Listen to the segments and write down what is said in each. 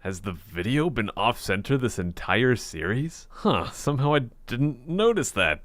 Has the video been off-center this entire series? Huh, somehow I didn't notice that.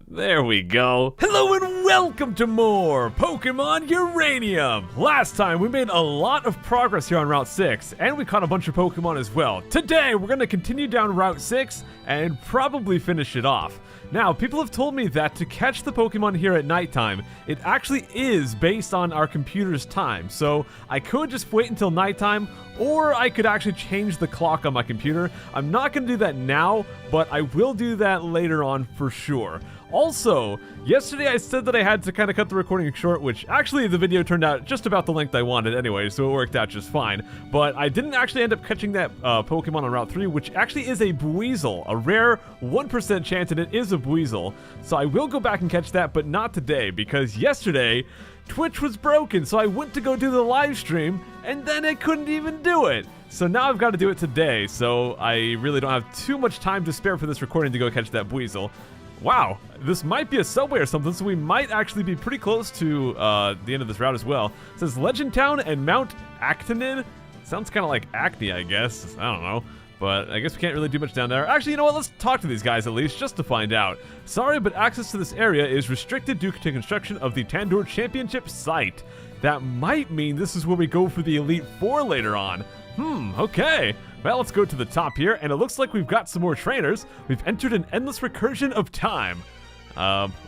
There we go. Hello and welcome to more Pokemon Uranium! Last time we made a lot of progress here on Route 6, and we caught a bunch of Pokemon as well. Today we're going to continue down Route 6 and probably finish it off. Now, people have told me that to catch the Pokemon here at nighttime, it actually is based on our computer's time. So I could just wait until nighttime, or I could actually change the clock on my computer. I'm not going to do that now, but I will do that later on for sure. Also, yesterday I said that I had to kind of cut the recording short, which actually the video turned out just about the length I wanted anyway, so it worked out just fine. But I didn't actually end up catching that Pokemon on Route 3, which actually is a Buizel, a rare 1% chance, and it is a Buizel. So I will go back and catch that, but not today, because yesterday Twitch was broken, so I went to go do the live stream, and then I couldn't even do it. So now I've got to do it today, so I really don't have too much time to spare for this recording to go catch that Buizel. Wow, this might be a subway or something, so we might actually be pretty close to the end of this route as well. It says Legend Town and Mount Actonid. Sounds kind of like acne, I guess. I don't know. But I guess we can't really do much down there. Actually, you know what? Let's talk to these guys at least, just to find out. Sorry, but access to this area is restricted due to construction of the Tandoor Championship site. That might mean this is where we go for the Elite Four later on. Okay. Well, let's go to the top here, and it looks like we've got some more trainers. We've entered an endless recursion of time.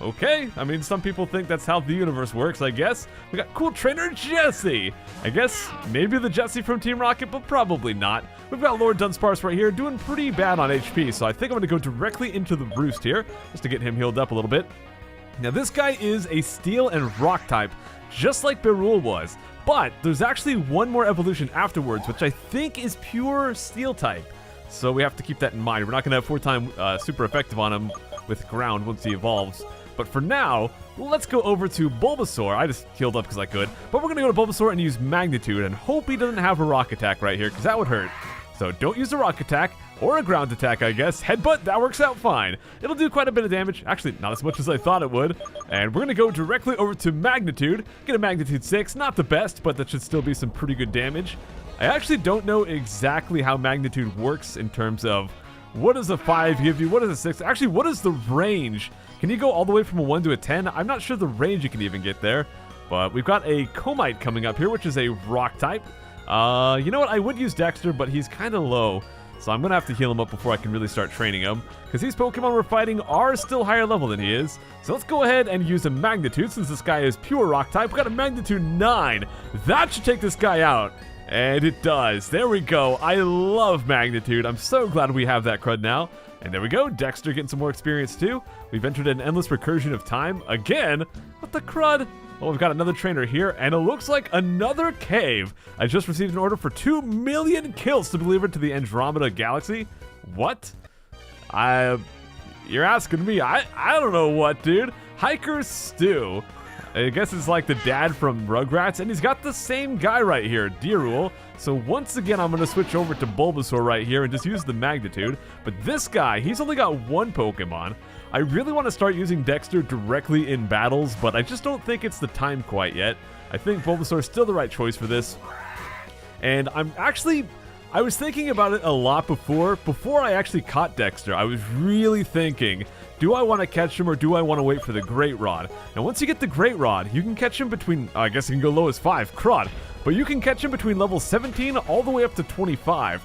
Okay. I mean, some people think that's how the universe works, I guess. We got cool trainer Jesse. I guess maybe the Jesse from Team Rocket, but probably not. We've got Lord Dunsparce right here doing pretty bad on HP, so I think I'm going to go directly into the Roost here, just to get him healed up a little bit. Now, this guy is a Steel and Rock type, just like Berull was. But there's actually one more evolution afterwards, which I think is pure Steel type. So we have to keep that in mind. We're not going to have 4-time super effective on him with ground once he evolves. But for now, let's go over to Bulbasaur. I just healed up because I could. But we're going to go to Bulbasaur and use Magnitude and hope he doesn't have a Rock Attack right here, because that would hurt. So don't use a Rock Attack, or a Ground Attack, I guess. Headbutt, that works out fine. It'll do quite a bit of damage. Actually, not as much as I thought it would. And we're going to go directly over to Magnitude. Get a Magnitude 6. Not the best, but that should still be some pretty good damage. I actually don't know exactly how Magnitude works in terms of what does a 5 give you, what does a 6? Actually, what is the range? Can you go all the way from a 1 to a 10? I'm not sure the range you can even get there. But we've got a Comite coming up here, which is a Rock type. You know what? I would use Dexter, but he's kind of low. So I'm going to have to heal him up before I can really start training him. Because these Pokemon we're fighting are still higher level than he is. So let's go ahead and use a Magnitude since this guy is pure Rock type. We've got a Magnitude 9. That should take this guy out. And it does. There we go. I love Magnitude. I'm so glad we have that crud now. And there we go. Dexter getting some more experience too. We've entered an endless recursion of time. Again, what the crud? Well, we've got another trainer here, and it looks like another cave. I just received an order for 2 million kills to be delivered to the Andromeda Galaxy. What? You're asking me. I don't know what, dude. Hiker Stu. I guess it's like the dad from Rugrats, and he's got the same guy right here, Deerul. So once again, I'm going to switch over to Bulbasaur right here and just use the Magnitude. But this guy, he's only got one Pokemon. I really want to start using Dexter directly in battles, but I just don't think it's the time quite yet. I think Bulbasaur is still the right choice for this. And I was thinking about it a lot before I actually caught Dexter. I was really thinking, do I want to catch him or do I want to wait for the Great Rod? Now, once you get the Great Rod, you can catch him between, I guess you can go low as 5, crud. But you can catch him between level 17 all the way up to 25.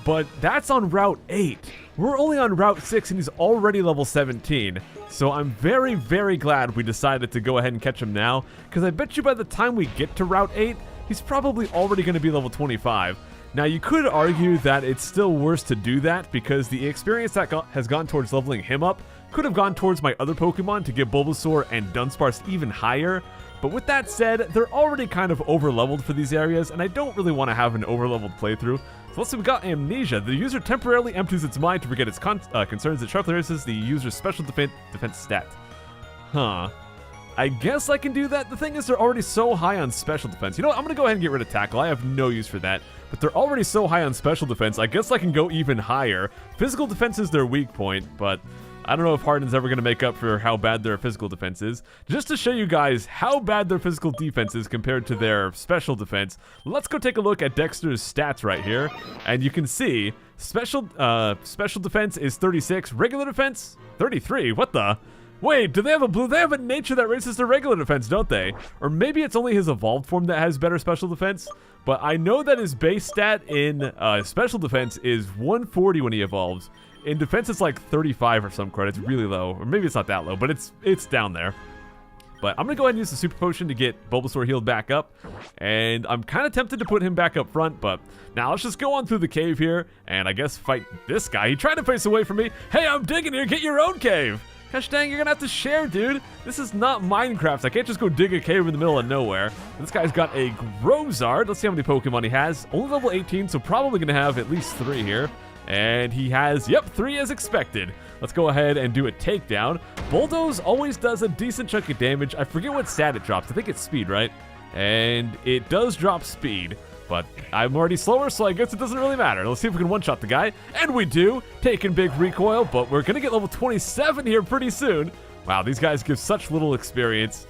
But that's on Route 8. We're only on Route 6 and he's already level 17. So I'm very, very glad we decided to go ahead and catch him now. Because I bet you by the time we get to Route 8, he's probably already going to be level 25. Now, you could argue that it's still worse to do that because the experience that has gone towards leveling him up could have gone towards my other Pokemon to get Bulbasaur and Dunsparce even higher. But with that said, they're already kind of over-leveled for these areas, and I don't really want to have an over-leveled playthrough. So let's see, we've got Amnesia. The user temporarily empties its mind to forget its concerns. It sharply erases the user's special defense stat. Huh. I guess I can do that. The thing is, they're already so high on special defense. You know what? I'm going to go ahead and get rid of Tackle. I have no use for that. But they're already so high on special defense, I guess I can go even higher. Physical defense is their weak point, but I don't know if Harden's ever going to make up for how bad their physical defense is. Just to show you guys how bad their physical defense is compared to their special defense, let's go take a look at Dexter's stats right here. And you can see special defense is 36, regular defense 33. What the? Wait, do they have a blue? They have a nature that raises their regular defense, don't they? Or maybe it's only his evolved form that has better special defense. But I know that his base stat in special defense is 140 when he evolves. In defense, it's like 35 or some crud. It's really low. Or maybe it's not that low, but it's down there. But I'm going to go ahead and use the Super Potion to get Bulbasaur healed back up. And I'm kind of tempted to put him back up front, but now let's just go on through the cave here and I guess fight this guy. He tried to face away from me. Hey, I'm digging here. Get your own cave. Gosh dang, you're gonna have to share, dude. This is not Minecraft. I can't just go dig a cave in the middle of nowhere. This guy's got a Grozard. Let's see how many Pokemon he has. Only level 18, so probably gonna have at least 3 here. And he has, yep, 3 as expected. Let's go ahead and do a takedown. Bulldoze always does a decent chunk of damage. I forget what stat it drops. I think it's speed, right? And it does drop speed. But I'm already slower, so I guess it doesn't really matter. Let's see if we can one-shot the guy. And we do. Taking big recoil, but we're going to get level 27 here pretty soon. Wow, these guys give such little experience.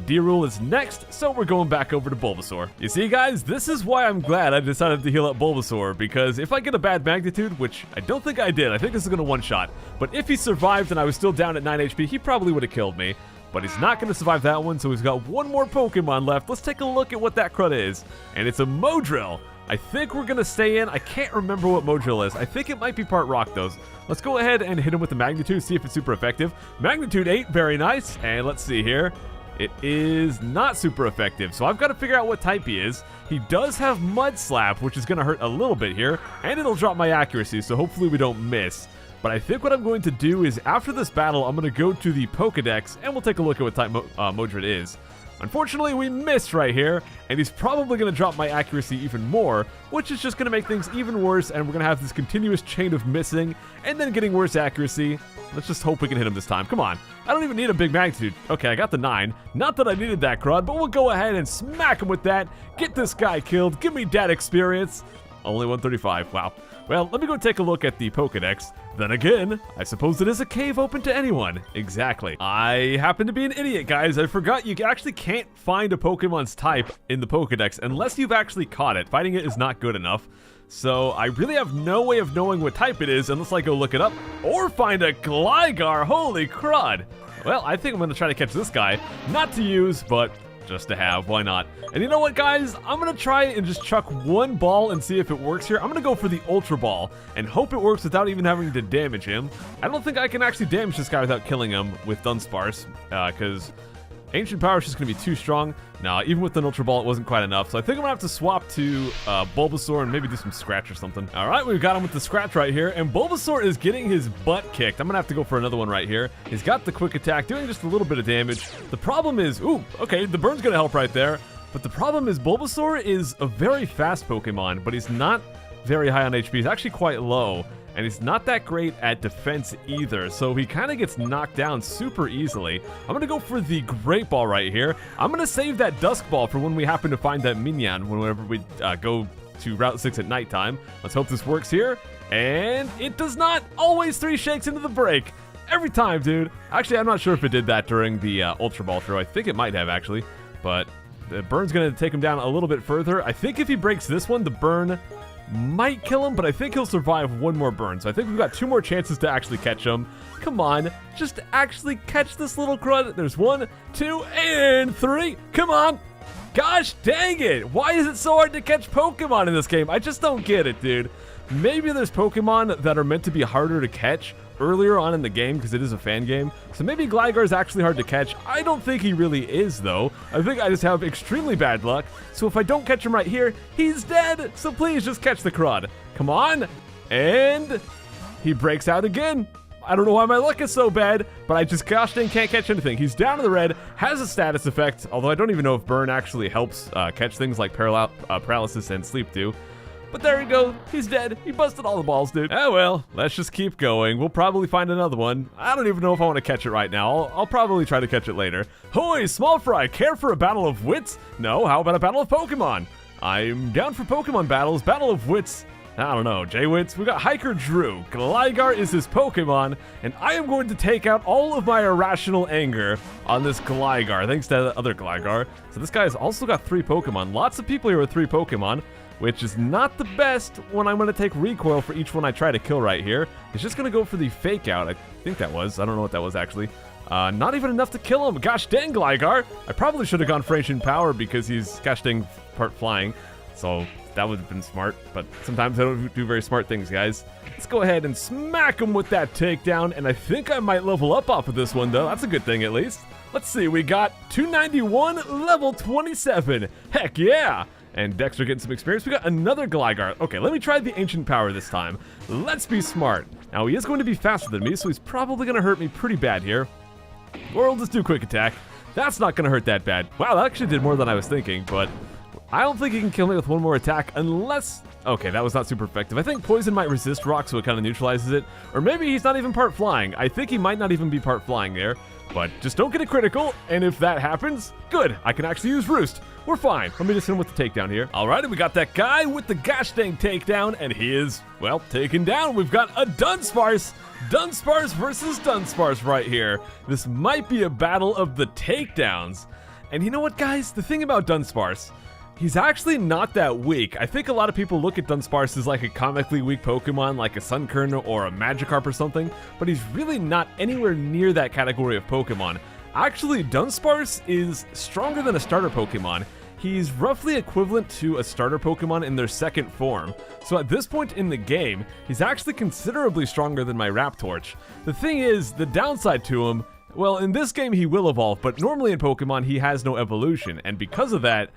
D-Rule is next, so we're going back over to Bulbasaur. You see, guys, this is why I'm glad I decided to heal up Bulbasaur, because if I get a bad magnitude, which I don't think I did, I think this is going to one-shot, but if he survived and I was still down at 9 HP, he probably would have killed me. But he's not going to survive that one, so he's got one more Pokemon left. Let's take a look at what that crud is. And it's a Modrill. I think we're going to stay in. I can't remember what Modrill is. I think it might be part rock, though. Let's go ahead and hit him with the Magnitude, see if it's super effective. Magnitude 8, very nice. And let's see here. It is not super effective, so I've got to figure out what type he is. He does have Mud Slap, which is going to hurt a little bit here. And it'll drop my accuracy, so hopefully we don't miss. But I think what I'm going to do is, after this battle, I'm going to go to the Pokedex, and we'll take a look at what type Modrill is. Unfortunately, we missed right here, and he's probably going to drop my accuracy even more, which is just going to make things even worse, and we're going to have this continuous chain of missing, and then getting worse accuracy. Let's just hope we can hit him this time. Come on. I don't even need a big magnitude. Okay, I got the 9. Not that I needed that, crud, but we'll go ahead and smack him with that. Get this guy killed. Give me that experience. Only 135. Wow. Well, let me go take a look at the Pokedex. Then again, I suppose it is a cave open to anyone. Exactly. I happen to be an idiot, guys. I forgot you actually can't find a Pokemon's type in the Pokedex unless you've actually caught it. Fighting it is not good enough. So I really have no way of knowing what type it is unless I go look it up or find a Gligar. Holy crud. Well, I think I'm going to try to catch this guy. Not to use, but just to have. Why not? And you know what, guys? I'm going to try and just chuck one ball and see if it works here. I'm going to go for the Ultra Ball and hope it works without even having to damage him. I don't think I can actually damage this guy without killing him with Dunsparce, because Ancient Power is just going to be too strong. Nah, even with an Ultra Ball, it wasn't quite enough. So I think I'm going to have to swap to Bulbasaur and maybe do some Scratch or something. All right, we've got him with the Scratch right here. And Bulbasaur is getting his butt kicked. I'm going to have to go for another one right here. He's got the Quick Attack, doing just a little bit of damage. The problem is, ooh, okay, the Burn's going to help right there. But the problem is Bulbasaur is a very fast Pokemon, but he's not very high on HP. He's actually quite low. And he's not that great at defense either, so he kind of gets knocked down super easily. I'm going to go for the Great Ball right here. I'm going to save that Dusk Ball for when we happen to find that Minion, whenever we go to Route 6 at nighttime. Let's hope this works here. And it does not. Always 3 shakes into the break. Every time, dude. Actually, I'm not sure if it did that during the Ultra Ball throw. I think it might have, actually. But the Burn's going to take him down a little bit further. I think if he breaks this one, the Burn might kill him, but I think he'll survive one more burn. So I think we've got 2 more chances to actually catch him. Come on, just actually catch this little crud. There's 1, 2, and 3. Come on. Gosh dang it. Why is it so hard to catch Pokemon in this game? I just don't get it, dude. Maybe there's Pokemon that are meant to be harder to catch earlier on in the game because it is a fan game. So maybe Gligar is actually hard to catch. I don't think he really is, though. I think I just have extremely bad luck. So if I don't catch him right here, he's dead. So please just catch the crud. Come on. And he breaks out again. I don't know why my luck is so bad, but I just gosh dang can't catch anything. He's down in the red, has a status effect, although I don't even know if Burn actually helps catch things like paralysis and sleep do. But there we go. He's dead. He busted all the balls, dude. Oh, well, let's just keep going. We'll probably find another one. I don't even know if I want to catch it right now. I'll probably try to catch it later. Hoy, Small Fry, care for a battle of wits? No, how about a battle of Pokemon? I'm down for Pokemon battles. Battle of wits I don't know, Jaywitz. We got Hiker Drew. Gligar is his Pokemon, and I am going to take out all of my irrational anger on this Gligar, thanks to the other Gligar. So this guy has also got 3 Pokemon. Lots of people here with 3 Pokemon, which is not the best when I'm going to take recoil for each one I try to kill right here. He's just going to go for the Fake Out. I think that was. I don't know what that was, actually. Not even enough to kill him. Gosh dang, Gligar. I probably should have gone for Ancient Power because he's, gosh dang, part flying. So that would have been smart, but sometimes I don't do very smart things, guys. Let's go ahead and smack him with that takedown, and I think I might level up off of this one, though. That's a good thing, at least. Let's see, we got 291, level 27. Heck yeah! And Dexter getting some experience. We got another Gligar. Okay, let me try the Ancient Power this time. Let's be smart. Now, he is going to be faster than me, so he's probably going to hurt me pretty bad here. Or we'll just do Quick Attack. That's not going to hurt that bad. Wow, that actually did more than I was thinking, but I don't think he can kill me with one more attack unless... Okay, that was not super effective. I think Poison might resist Rock, so it kind of neutralizes it. Or maybe he's not even part flying. I think he might not even be part flying there. But just don't get a critical, and if that happens, good. I can actually use Roost. We're fine. Let me just hit him with the takedown here. Alrighty, we got that guy with the gosh dang takedown, and he is, well, taken down. We've got a Dunsparce. Dunsparce versus Dunsparce right here. This might be a battle of the takedowns. And you know what, guys? The thing about Dunsparce, he's actually not that weak. I think a lot of people look at Dunsparce as like a comically weak Pokemon, like a Sunkern or a Magikarp or something, but he's really not anywhere near that category of Pokemon. Actually, Dunsparce is stronger than a starter Pokemon. He's roughly equivalent to a starter Pokemon in their second form. So at this point in the game, he's actually considerably stronger than my Raptorch. The thing is, the downside to him, well, in this game he will evolve, but normally in Pokemon he has no evolution, and because of that,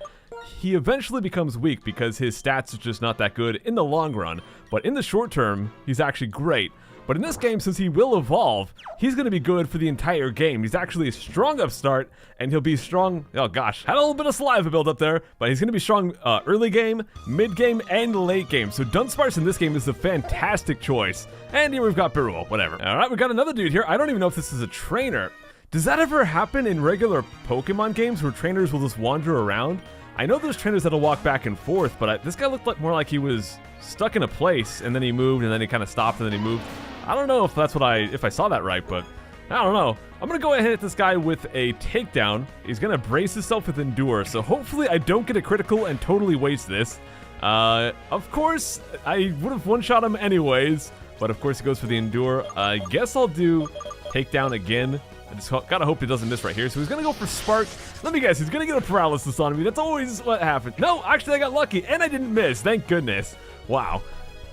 he eventually becomes weak because his stats are just not that good in the long run. But in the short term, he's actually great. But in this game, since he will evolve, he's going to be good for the entire game. He's actually a strong upstart, and he'll be strong... Oh gosh, had a little bit of saliva build up there, but he's going to be strong early game, mid game, and late game. So Dunsparce in this game is a fantastic choice. And here we've got Beruel, whatever. Alright, we've got another dude here. I don't even know if this is a trainer. Does that ever happen in regular Pokemon games where trainers will just wander around? I know there's trainers that'll walk back and forth, but this guy looked like more like he was stuck in a place, and then he moved, and then he kind of stopped, and then he moved. I don't know if that's what if I saw that right, but I don't know. I'm going to go ahead and hit this guy with a takedown. He's going to brace himself with Endure, so hopefully I don't get a critical and totally waste this. Of course, I would have one-shot him anyways, but of course he goes for the Endure. I guess I'll do takedown again. I just gotta hope he doesn't miss right here. So he's gonna go for Spark. Let me guess, he's gonna get a paralysis on me. That's always what happens. No, actually I got lucky and I didn't miss. Thank goodness. Wow.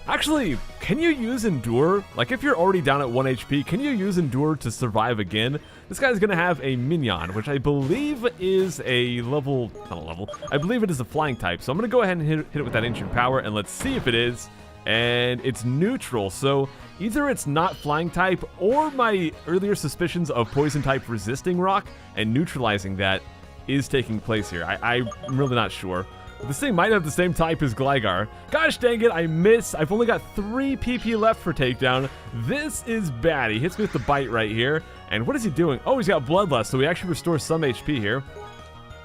Actually, can you use Endure? Like if you're already down at 1 HP, can you use Endure to survive again? This guy's gonna have a Minion, which I believe is a level, not a level, I believe it is a flying type. So I'm gonna go ahead and hit it with that Ancient Power and let's see if it is. And it's neutral, so either it's not flying type or my earlier suspicions of poison type resisting rock and neutralizing that is taking place here. I'm really not sure. But this thing might have the same type as Gligar. Gosh dang it, I miss. I've only got 3 PP left for takedown. This is bad. He hits me with the bite right here. And what is he doing? Oh, he's got Bloodlust, so he actually restores some HP here.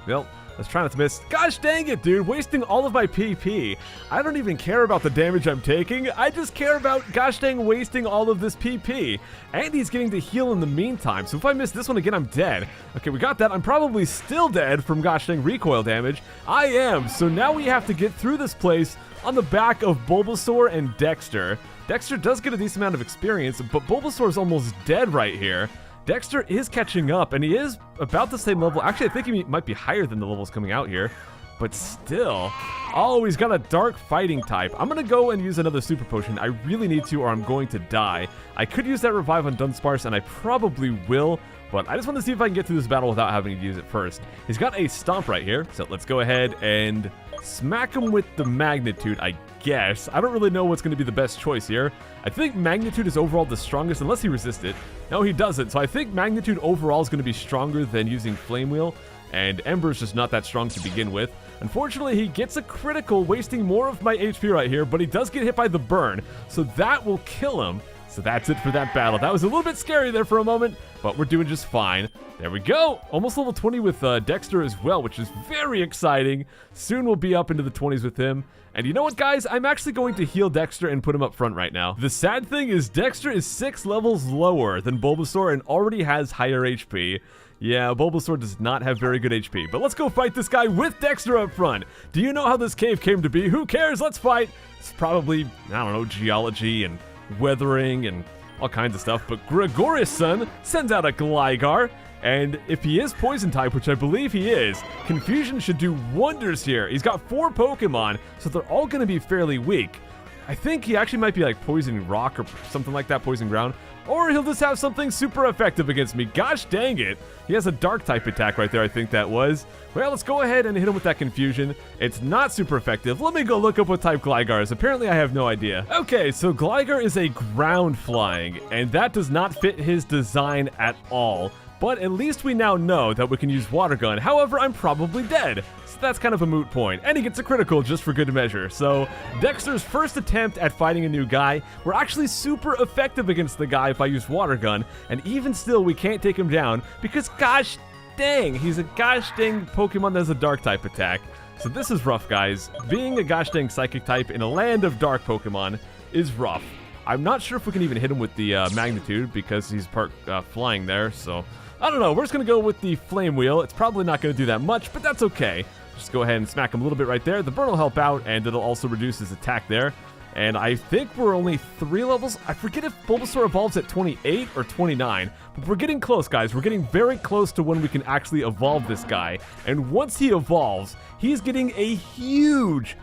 Well, let's try not to miss. Gosh dang it, dude. Wasting all of my PP. I don't even care about the damage I'm taking. I just care about, gosh dang, wasting all of this PP. And he's getting to heal in the meantime. So if I miss this one again, I'm dead. Okay, we got that. I'm probably still dead from, gosh dang, recoil damage. I am. So now we have to get through this place on the back of Bulbasaur and Dexter. Dexter does get a decent amount of experience, but Bulbasaur is almost dead right here. Dexter is catching up, and he is about the same level. Actually, I think he might be higher than the levels coming out here. But still. Oh, he's got a dark fighting type. I'm going to go and use another super potion. I really need to, or I'm going to die. I could use that revive on Dunsparce, and I probably will. But I just want to see if I can get through this battle without having to use it first. He's got a Stomp right here. So let's go ahead and smack him with the Magnitude, I guess. I don't really know what's going to be the best choice here. I think Magnitude is overall the strongest, unless he resists it. No, he doesn't. So I think Magnitude overall is going to be stronger than using Flame Wheel. And Ember's just not that strong to begin with. Unfortunately, he gets a critical, wasting more of my HP right here, but he does get hit by the burn. So that will kill him. So that's it for that battle. That was a little bit scary there for a moment, but we're doing just fine. There we go. Almost level 20 with Dexter as well, which is very exciting. Soon we'll be up into the 20s with him. And you know what, guys? I'm actually going to heal Dexter and put him up front right now. The sad thing is Dexter is 6 levels lower than Bulbasaur and already has higher HP. Yeah, Bulbasaur does not have very good HP. But let's go fight this guy with Dexter up front. Do you know how this cave came to be? Who cares? Let's fight. It's probably, I don't know, geology and weathering and all kinds of stuff, but Gregorius-san sends out a Gligar, and if he is poison type, which I believe he is, Confusion should do wonders here. He's got 4 Pokemon, so they're all going to be fairly weak. I think he actually might be like Poison Rock or something like that, Poison Ground. Or he'll just have something super effective against me. Gosh dang it. He has a Dark type attack right there, I think that was. Well, let's go ahead and hit him with that Confusion. It's not super effective. Let me go look up what type Gligar is. Apparently, I have no idea. Okay, so Gligar is a ground flying, and that does not fit his design at all. But at least we now know that we can use Water Gun. However, I'm probably dead. So that's kind of a moot point. And he gets a critical just for good measure. So Dexter's first attempt at fighting a new guy, we're actually super effective against the guy if I use Water Gun. And even still, we can't take him down because gosh dang, he's a gosh dang Pokemon that has a Dark type attack. So this is rough, guys. Being a gosh dang Psychic type in a land of Dark Pokemon is rough. I'm not sure if we can even hit him with the Magnitude because he's part flying there, so I don't know. We're just going to go with the Flame Wheel. It's probably not going to do that much, but that's okay. Just go ahead and smack him a little bit right there. The burn will help out, and it'll also reduce his attack there. And I think we're only 3 levels. I forget if Bulbasaur evolves at 28 or 29, but we're getting close, guys. We're getting very close to when we can actually evolve this guy. And once he evolves, he's getting a huge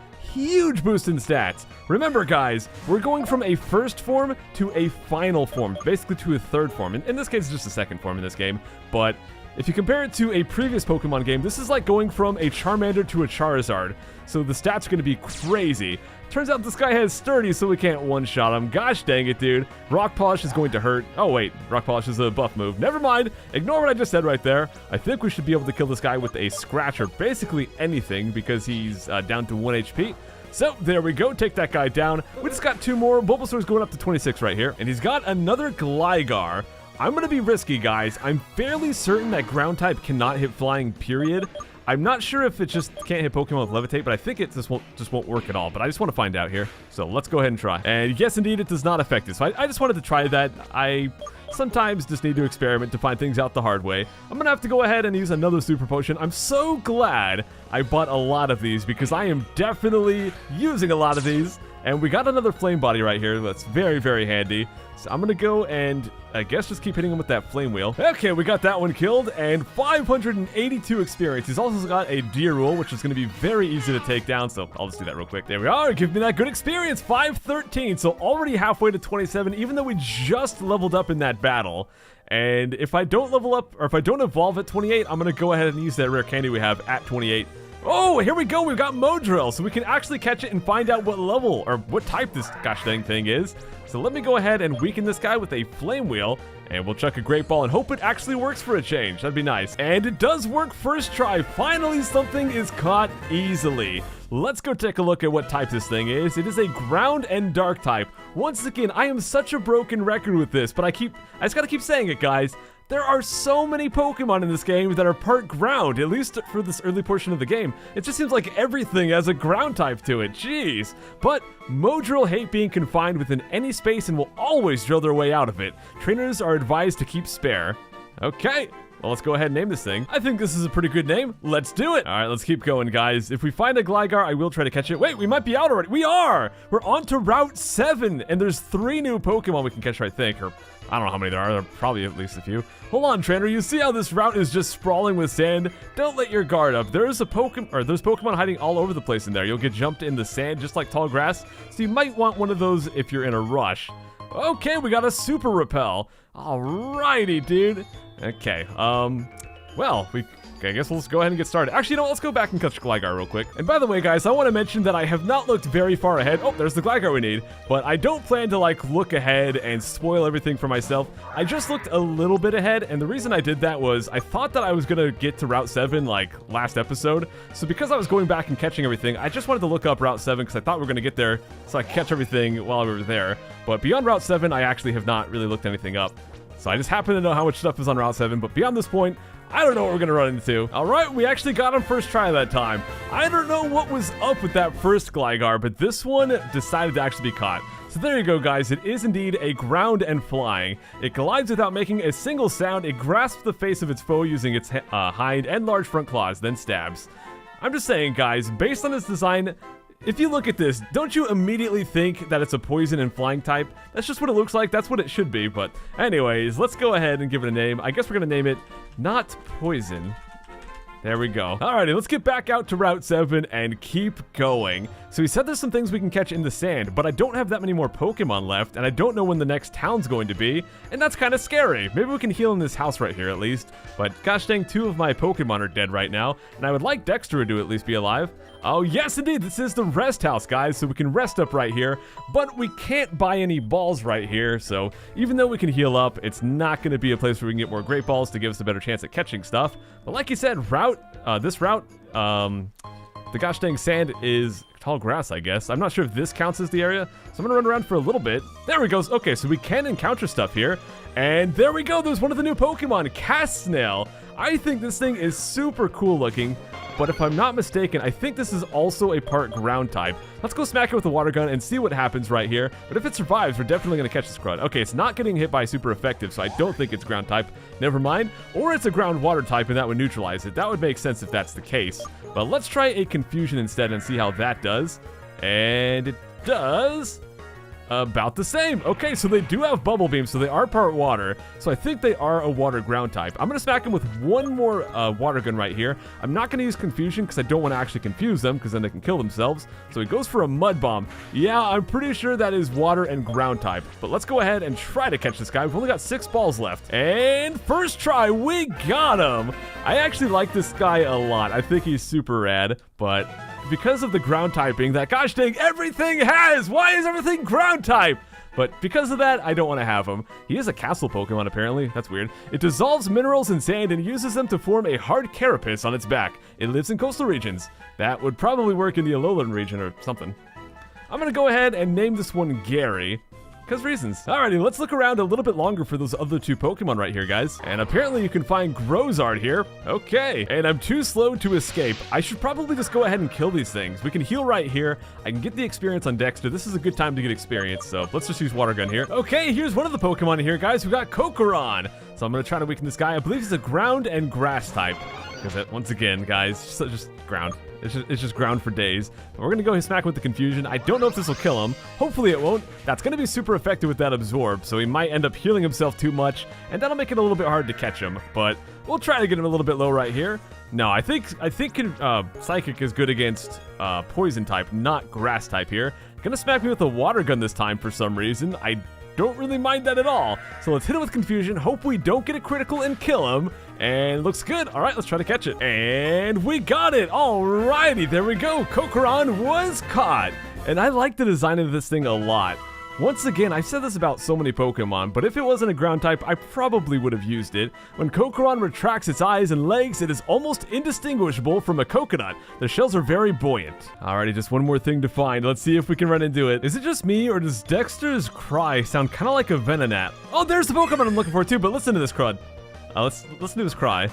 boost in stats. Remember, guys, we're going from a first form to a final form, basically to a third form. In this case, it's just a second form in this game, but if you compare it to a previous Pokemon game, this is like going from a Charmander to a Charizard. So the stats are going to be crazy. Turns out this guy has Sturdy, so we can't one-shot him. Gosh dang it, dude. Rock Polish is going to hurt. Oh, wait. Rock Polish is a buff move. Never mind. Ignore what I just said right there. I think we should be able to kill this guy with a Scratch or basically anything because he's down to 1 HP. So, there we go. Take that guy down. We just got 2 more. Bulbasaur's going up to 26 right here. And he's got another Gligar. I'm going to be risky, guys. I'm fairly certain that ground type cannot hit flying, period. I'm not sure if it just can't hit Pokemon with Levitate, but I think it just won't work at all. But I just want to find out here. So let's go ahead and try. And yes, indeed, it does not affect it. So I just wanted to try that. I sometimes just need to experiment to find things out the hard way. I'm going to have to go ahead and use another Super Potion. I'm so glad I bought a lot of these because I am definitely using a lot of these. And we got another Flame Body right here. That's very, very handy. So I'm going to go and I guess just keep hitting him with that Flame Wheel. Okay, we got that one killed and 582 experience. He's also got a D-Rule, which is going to be very easy to take down. So I'll just do that real quick. There we are. Give me that good experience. 513. So already halfway to 27, even though we just leveled up in that battle. And if I don't level up or if I don't evolve at 28, I'm going to go ahead and use that rare candy we have at 28. Oh, here we go. We've got Modrill, so we can actually catch it and find out what level or what type this gosh dang thing is. So let me go ahead and weaken this guy with a Flame Wheel, and we'll chuck a Great Ball and hope it actually works for a change. That'd be nice. And it does work first try. Finally, something is caught easily. Let's go take a look at what type this thing is. It is a Ground and Dark type. Once again, I am such a broken record with this, but I just gotta keep saying it, guys. There are so many Pokemon in this game that are part ground, at least for this early portion of the game. It just seems like everything has a ground type to it, jeez. But Modrill hate being confined within any space and will always drill their way out of it. Trainers are advised to keep spare. Okay. Well, let's go ahead and name this thing. I think this is a pretty good name. Let's do it. All right, let's keep going, guys. If we find a Gligar, I will try to catch it. Wait, we might be out already. We are! We're on to Route 7, and there's 3 new Pokemon we can catch, I think. Or, I don't know how many there are. There are probably at least a few. Hold on, trainer. You see how this route is just sprawling with sand? Don't let your guard up. There's Pokemon hiding all over the place in there. You'll get jumped in the sand just like tall grass, so you might want one of those if you're in a rush. Okay, we got a Super Repel. Alrighty, dude. Okay, Well, okay, I guess we'll just go ahead and get started. Actually, you know what? Let's go back and catch Gligar real quick. And by the way, guys, I want to mention that I have not looked very far ahead. Oh, there's the Gligar we need. But I don't plan to, like, look ahead and spoil everything for myself. I just looked a little bit ahead, and the reason I did that was I thought that I was going to get to Route 7, like, last episode. So because I was going back and catching everything, I just wanted to look up Route 7 because I thought we were going to get there so I could catch everything while we were there. But beyond Route 7, I actually have not really looked anything up. So I just happen to know how much stuff is on Route 7, but beyond this point, I don't know what we're gonna run into. All right, we actually got him first try that time. I don't know what was up with that first Gligar, but this one decided to actually be caught. So there you go, guys. It is indeed a ground and flying. It glides without making a single sound. It grasps the face of its foe using its hind and large front claws, then stabs. I'm just saying, guys, based on its design, if you look at this, don't you immediately think that it's a poison and flying type? That's just what it looks like. That's what it should be. But anyways, let's go ahead and give it a name. I guess we're going to name it Not Poison. There we go. Alrighty, let's get back out to Route 7 and keep going. So he said there's some things we can catch in the sand, but I don't have that many more Pokemon left, and I don't know when the next town's going to be, and that's kind of scary. Maybe we can heal in this house right here at least, but gosh dang, 2 of my Pokemon are dead right now, and I would like Dexter to at least be alive. Oh yes indeed, this is the rest house, guys, so we can rest up right here, but we can't buy any balls right here, so even though we can heal up, it's not going to be a place where we can get more great balls to give us a better chance at catching stuff. But like you said, this route, the gosh dang sand is tall grass, I guess. I'm not sure if this counts as the area, so I'm gonna run around for a little bit. There we go. Okay, so we can encounter stuff here, and there we go. There's one of the new Pokemon, Cast-Snail. I think this thing is super cool looking, but if I'm not mistaken, I think this is also a part ground type. Let's go smack it with a water gun and see what happens right here. But if it survives, we're definitely going to catch this crud. Okay, it's not getting hit by super effective, so I don't think it's ground type. Never mind. Or it's a ground water type, and that would neutralize it. That would make sense if that's the case. But let's try a confusion instead and see how that does. And it does about the same. Okay, so they do have Bubble Beam, so they are part water. So I think they are a water ground type. I'm going to smack them with one more water gun right here. I'm not going to use Confusion because I don't want to actually confuse them because then they can kill themselves. So he goes for a Mud Bomb. Yeah, I'm pretty sure that is water and ground type. But let's go ahead and try to catch this guy. We've only got 6 balls left. And first try, we got him. I actually like this guy a lot. I think he's super rad, but because of the ground typing that gosh dang everything has. Why is everything ground type? But because of that, I don't want to have him. He is a castle Pokemon, apparently. That's weird. It dissolves minerals in sand and uses them to form a hard carapace on its back. It lives in coastal regions. That would probably work in the Alolan region or something. I'm going to go ahead and name this one Gary. Because reasons. Alrighty, let's look around a little bit longer for those other 2 Pokemon right here, guys. And apparently you can find Grozard here. Okay, and I'm too slow to escape. I should probably just go ahead and kill these things. We can heal right here. I can get the experience on Dexter. This is a good time to get experience, so let's just use Water Gun here. Okay, here's one of the Pokemon here, guys. We got Kokoron. So I'm going to try to weaken this guy. I believe he's a ground and grass type. Because once again, guys, just ground. It's just ground for days. But we're going to go smack with the Confusion. I don't know if this will kill him. Hopefully it won't. That's going to be super effective with that Absorb, so he might end up healing himself too much, and that'll make it a little bit hard to catch him. But we'll try to get him a little bit low right here. No, I think Psychic is good against Poison type, not Grass type here. Gonna smack me with a Water Gun this time for some reason. I don't really mind that at all. So let's hit it with Confusion. Hope we don't get a critical and kill him. And looks good. All right, let's try to catch it. And we got it. Alrighty, there we go. Kokoron was caught. And I like the design of this thing a lot. Once again, I've said this about so many Pokemon, but if it wasn't a ground type, I probably would have used it. When Kokoron retracts its eyes and legs, it is almost indistinguishable from a coconut. The shells are very buoyant. Alrighty, just one more thing to find. Let's see if we can run into it. Is it just me, or does Dexter's cry sound kind of like a Venonat? Oh, there's the Pokemon I'm looking for too, but listen to this crud. Let's listen to his cry.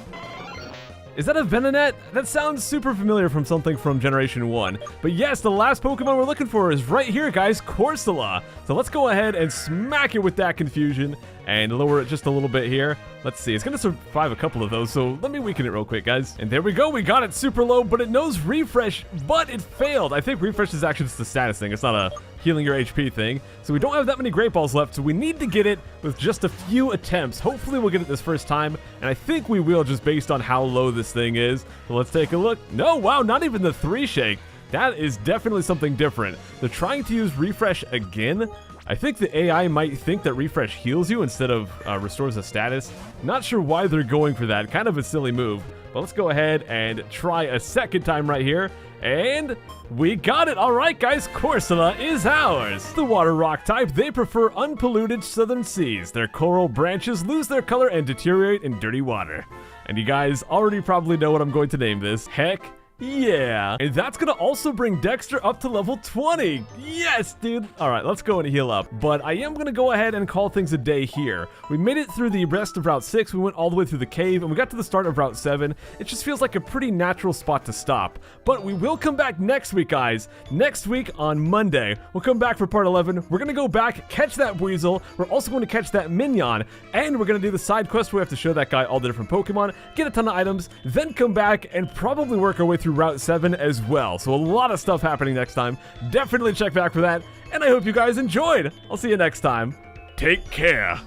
Is that a Venonat? That sounds super familiar from something from Generation 1. But yes, the last Pokemon we're looking for is right here, guys, Corsola. So let's go ahead and smack it with that Confusion and lower it just a little bit here. Let's see, it's gonna survive a couple of those, so let me weaken it real quick, guys. And there we go, we got it super low, but it knows Refresh, but it failed. I think Refresh is actually just a status thing. It's not a healing your HP thing. So we don't have that many Great Balls left, so we need to get it with just a few attempts. Hopefully we'll get it this first time, and I think we will just based on how low this thing is. So let's take a look. No, wow, not even the 3 shake. That is definitely something different. They're trying to use refresh again. I think the AI might think that refresh heals you instead of restores a status. Not sure why they're going for that. Kind of a silly move. But let's go ahead and try a second time right here. And we got it! Alright guys, Corsola is ours! The water rock type, they prefer unpolluted southern seas. Their coral branches lose their color and deteriorate in dirty water. And you guys already probably know what I'm going to name this. Heck yeah! And that's gonna also bring Dexter up to level 20! Yes, dude! Alright, let's go and heal up. But I am gonna go ahead and call things a day here. We made it through the rest of Route 6, we went all the way through the cave, and we got to the start of Route 7. It just feels like a pretty natural spot to stop. But we will come back next week, guys. Next week on Monday, we'll come back for part 11. We're gonna go back, catch that Weasel. We're also going to catch that Minion. And we're gonna do the side quest where we have to show that guy all the different Pokemon, get a ton of items, then come back and probably work our way through Route 7 as well. So a lot of stuff happening next time. Definitely check back for that. And I hope you guys enjoyed. I'll see you next time. Take care.